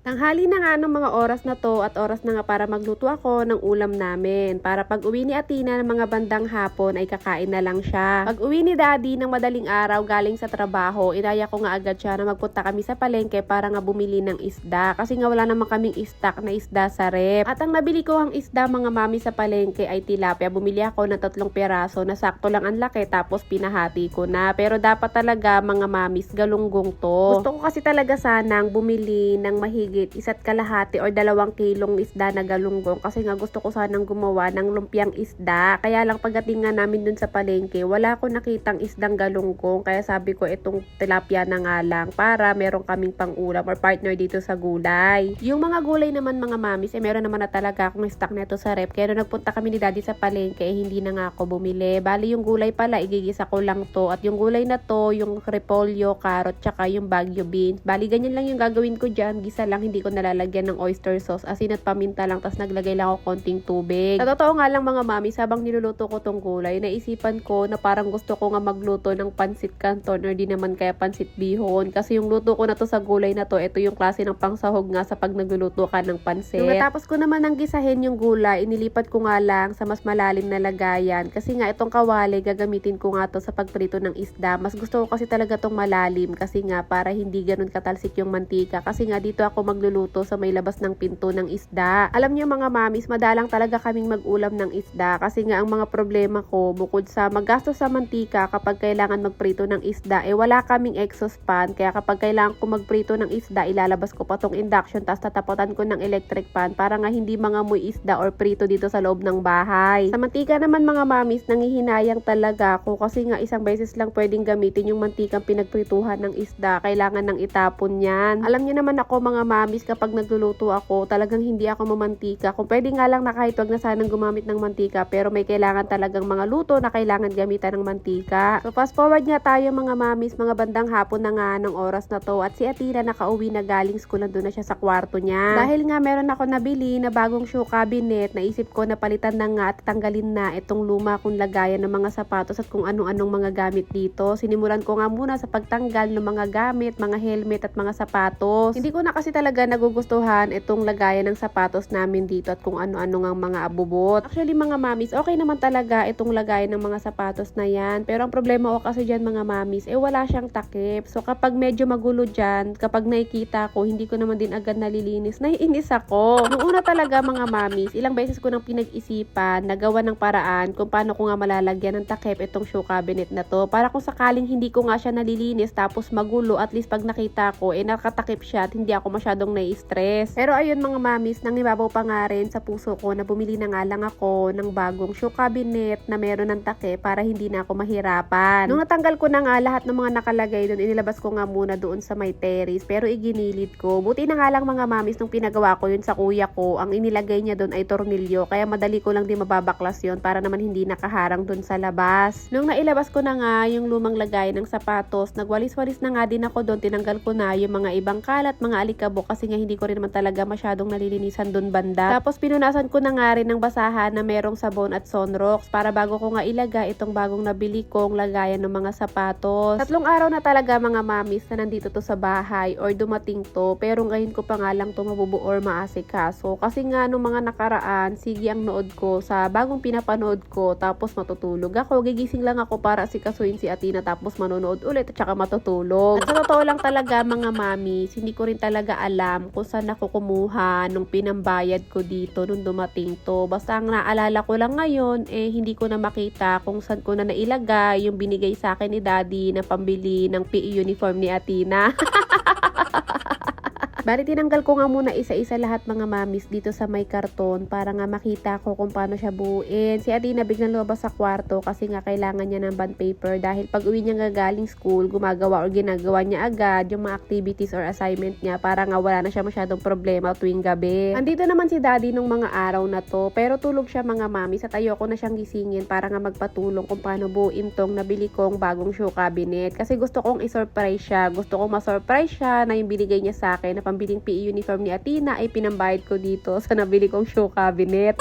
Tanghali na nga ng mga oras na 'to at oras na nga para magluto ako ng ulam namin. Para pag-uwi ni Athena ng mga bandang hapon ay kakain na lang siya. Pag-uwi ni Daddy ng madaling araw galing sa trabaho, inaya ko nga agad siya na magpunta kami sa palengke para nga bumili ng isda. Kasi nga wala naman kaming stock na isda sa ref. At ang nabili ko ang isda mga mami sa palengke ay tilapia. Bumili ako ng 3 piraso na sakto lang ang laki tapos pinahati ko na. Pero dapat talaga mga mamis galunggong to. Gusto ko kasi talaga sanang bumili ng mahigit 1.5 or 2 kilong isda na galunggong kasi nga gusto ko sanang gumawa ng lumpiang isda. Kaya lang pagdating nga namin dun sa palengke, wala ko nakitang isdang galunggong. Kaya sabi ko itong tilapia na nga lang para meron kaming pang-ulam or partner dito sa gulay. Yung mga gulay naman mga mamis, meron naman na talaga akong stock neto sa rep. Kaya nung nagpunta kami ni Daddy sa palengke, hindi na nga ako bumili. Bali yung gulay pala, igigisa ko lang to. At yung gulay na to, yung repolyo, carrot, tsaka yung Baguio beans. Bali ganyan lang yung gagawin ko dyan. Gisa lang, hindi ko nalalagyan ng oyster sauce, asin at paminta lang, tas naglagay lang ako konting tubig. Sa totoo nga lang mga mami, habang niluluto ko tong gulay, naisipan ko na parang gusto ko nga magluto ng pansit canton or di naman kaya pansit bihon. Kasi yung luto ko na to sa gulay na to, ito yung klase ng pangsahog nga sa pag nagluluto ka ng pansit. Nung natapos ko naman ng gisahin yung gulay, inilipat ko nga lang sa mas malalim na lagayan. Kasi nga itong kawali, gagamitin ko nga to sa pagprito ng isda. Mas gusto ko kasi talaga tong malalim kasi nga para hindi ganun katalsik yung mantika. Kasi nga dito ako magluluto sa may labas ng pinto ng isda. Alam niyo mga mamis, madalang talaga kaming mag-ulam ng isda kasi nga ang mga problema ko bukod sa maggastos sa mantika kapag kailangan magprito ng isda, wala kaming exhaust fan. Kaya kapag kailangan ko magprito ng isda, ilalabas ko pa tong induction tapos tatapotan ko ng electric pan para nga hindi mangamoy isda or prito dito sa loob ng bahay. Sa mantika naman mga mamis, nangihinayang talaga ako kasi nga isang beses lang pwedeng gamitin yung mantikang pinagprituhan ng isda. Kailangan ng itapon yan. Alam niyo naman ako mga mamis, kapag nagluluto ako, talagang hindi ako mamantika. Kung pwede nga lang na kahit wag na sanang gumamit ng mantika, pero may kailangan talagang mga luto na kailangan gamitan ng mantika. So fast forward nga tayo mga mamis, mga bandang hapon na nga ng oras na to at si Athena nakauwi na galing school, nandun na siya sa kwarto niya. Dahil nga meron ako nabili na bagong shoe cabinet, naisip ko na palitan na nga at tanggalin na itong luma kong lagayan ng mga sapatos at kung anong mga gamit dito. Sinimulan ko nga muna sa pagtanggal ng mga gamit, mga helmet at mga sapatos. Hindi ko na kasi talaga nagugustuhan itong lagayan ng sapatos namin dito at kung ano-ano ng mga abubot. Actually mga mamis, okay naman talaga itong lagayan ng mga sapatos na yan. Pero ang problema ko kasi dyan mga mamis, wala siyang takip. So kapag medyo magulo dyan, kapag nakikita ko, hindi ko naman din agad nalilinis, naiinis ako. Noong una talaga mga mamis, ilang beses ko nang pinag-isipan, nagawa ng paraan kung paano ko nga malalagyan ng takip itong shoe cabinet na to. Para kung sakaling hindi ko nga siya nalilinis tapos magulo, at least pag nakita ko, nakatakip siya at hindi ako masyadong nai-stress. Pero ayun mga mamis, nangibabaw pa nga rin sa puso ko na bumili na nga lang ako ng bagong shoe cabinet na meron ng takip para hindi na ako mahirapan. Nung natanggal ko na nga lahat ng mga nakalagay doon, inilabas ko nga muna doon sa may terrace pero iginilid ko. Buti na nga lang mga mamis, nung pinagawa ko yun sa kuya ko, ang inilagay niya doon ay tornilyo kaya madali ko lang din mababaklas yun para naman hindi nakaharang doon sa labas. Nung nailabas ko na nga yung lumang lagay ng sapatos, nagwalis-walis na nga din ako doon, tinanggal ko na yung mga ibang kalat, mga alikabok kasi nga hindi ko rin naman talaga masyadong nalilinisan doon banda. Tapos pinunasan ko na nga rin ng basahan na merong sabon at sunrocks para bago ko nga ilagay itong bagong nabili kong lagayan ng mga sapatos. 3 araw na talaga mga mamis na nandito to sa bahay or dumating to, pero ngayon ko pa nga lang to mabubuo or maasikaso. Kasi nga nung mga nakaraan, sige ang nood ko sa bagong pinapanood ko tapos matutulog ako. Gigising lang ako para asikasuin si Athena tapos manonood ulit at saka matutulog. At sa totoo lang talaga mga mamis, hindi ko rin talaga alam kung saan ako kumuha nung pinambayad ko dito nung dumating to. Basta ang naalala ko lang ngayon, hindi ko na makita kung saan ko na nailagay yung binigay sa akin ni Daddy na pambili ng PE uniform ni Athena. Bali, tinanggal ko nga muna isa-isa lahat mga mamis dito sa may karton para nga makita ko kung paano siya buuin. Si Athena biglang lumabas sa kwarto kasi nga kailangan niya ng bond paper dahil pag uwi niya galing school, gumagawa or ginagawa niya agad yung mga activities or assignment niya para nga wala na siya masyadong problema tuwing gabi. Andito naman si Daddy nung mga araw na to pero tulog siya mga mamis at ayoko na siyang gisingin para nga magpatulong kung paano buuin tong nabili kong bagong shoe cabinet kasi gusto kong i-surprise siya. Gusto kong ma-surprise siya na yung binigay niya sa akin na pambiling PE uniform ni Athena ay pinambayad ko dito sa nabili kong shoe cabinet.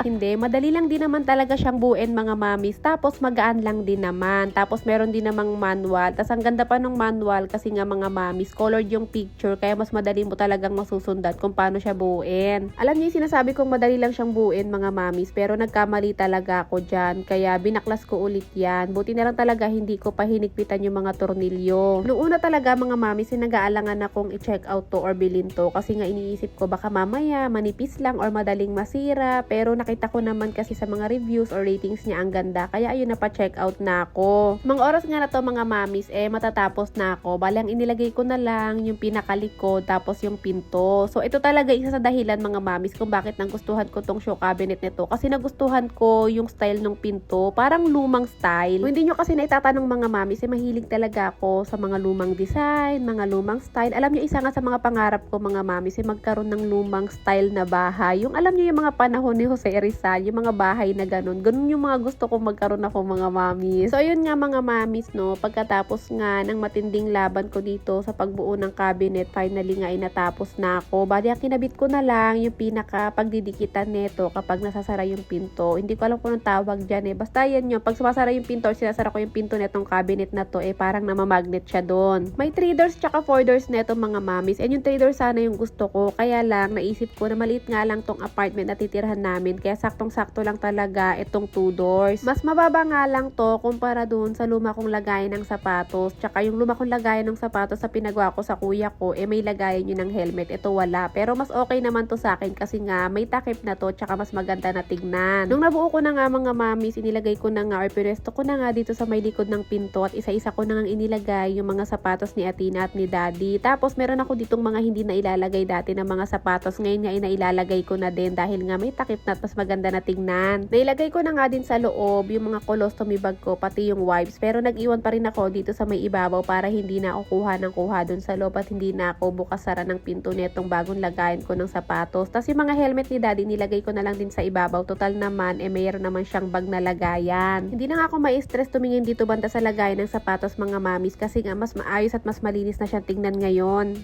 Hindi, madali lang din naman talaga siyang buuin mga mamis. Tapos magaan lang din naman. Tapos meron din namang manual. Tapos ang ganda pa ng manual kasi nga mga mamis, colored yung picture. Kaya mas madali mo talagang masusundan kung paano siya buuin. Alam niyo yung sinasabi kong madali lang siyang buuin mga mamis. Pero nagkamali talaga ako dyan. Kaya binaklas ko ulit yan. Buti na lang talaga hindi ko pa hinigpitan yung mga tornilyo. Noong una talaga mga mamis, nag-aalangan akong i-check out to or bilhin to. Kasi nga iniisip ko baka mamaya manipis lang or madaling masira. Pero nakita ko naman kasi sa mga reviews or ratings niya ang ganda. Kaya ayun, napa-check out na ako. Mga oras nga na to mga mamis, matatapos na ako. Bali ang inilagay ko na lang yung pinakalikod tapos yung pinto. So ito talaga isa sa dahilan mga mamis kung bakit nagustuhan ko tong show cabinet nito. Kasi nagustuhan ko yung style ng pinto. Parang lumang style. Kung hindi nyo kasi naitatanong mga mamis, mahilig talaga ako sa mga lumang design, mga lumang style. Alam nyo, isa nga sa mga pangarap ko mga mamis, magkaroon ng lumang style na bahay. Yung alam nyo yung mga panahon ni Jose Rizal, yung mga bahay na ganun. Ganun yung mga gusto kong magkaroon ako mga mamis. So ayun nga mga mamis, no, pagkatapos nga ng matinding laban ko dito sa pagbuo ng cabinet, finally nga inatapos na ako. Bali ang kinabit ko na lang yung pinaka pagdidikitan nito kapag nasasara yung pinto. Hindi ko alam kung anong tawag dyan Basta yan yun. Pag sumasara yung pinto or sinasara ko yung pinto netong cabinet na to, parang namamagnet siya doon. May 3 doors tsaka 4 doors neto mga mamis. And yung 3 doors sana yung gusto ko. Kaya lang, naisip ko na maliit nga lang tong apartment na titirhan namin. Kaya saktong-sakto lang talaga itong 2 doors. Mas mababa nga lang to kumpara dun sa luma kong lagayan ng sapatos. Tsaka yung luma kong lagayan ng sapatos sa pinagawa ko sa kuya ko, may lagayan yun ng helmet. Ito wala. Pero mas okay naman to sa akin kasi nga may takip na to tsaka mas maganda na tignan. Nung nabuo ko na nga mga mamis, inilagay ko na nga or pinesto ko na nga dito sa may likod ng pinto at isa-isa ko na nga inilagay yung mga sapatos ni Athena at ni Daddy. Tapos meron ako ditong mga hindi na ilalagay dati ng mga sapatos. Ngayon nga inailalagay ko na din dahil nga may takip na at mas maganda na tignan. Nailagay ko na nga din sa loob yung mga colostomy bag ko pati yung wipes. Pero nag-iwan pa rin ako dito sa may ibabaw para hindi na ako kuha ng kuha dun sa loob at hindi na ako bukas-sara ng pinto netong bagong lagayan ko ng sapatos. Tapos yung mga helmet ni Daddy nilagay ko na lang din sa ibabaw. Total naman mayroon naman siyang bag na lagayan. Hindi na nga ako ma-stress tumingin dito banda sa lagayan ng sapatos mga mamis kasi nga mas maayos at mas malinis na siyang tingnan ngayon.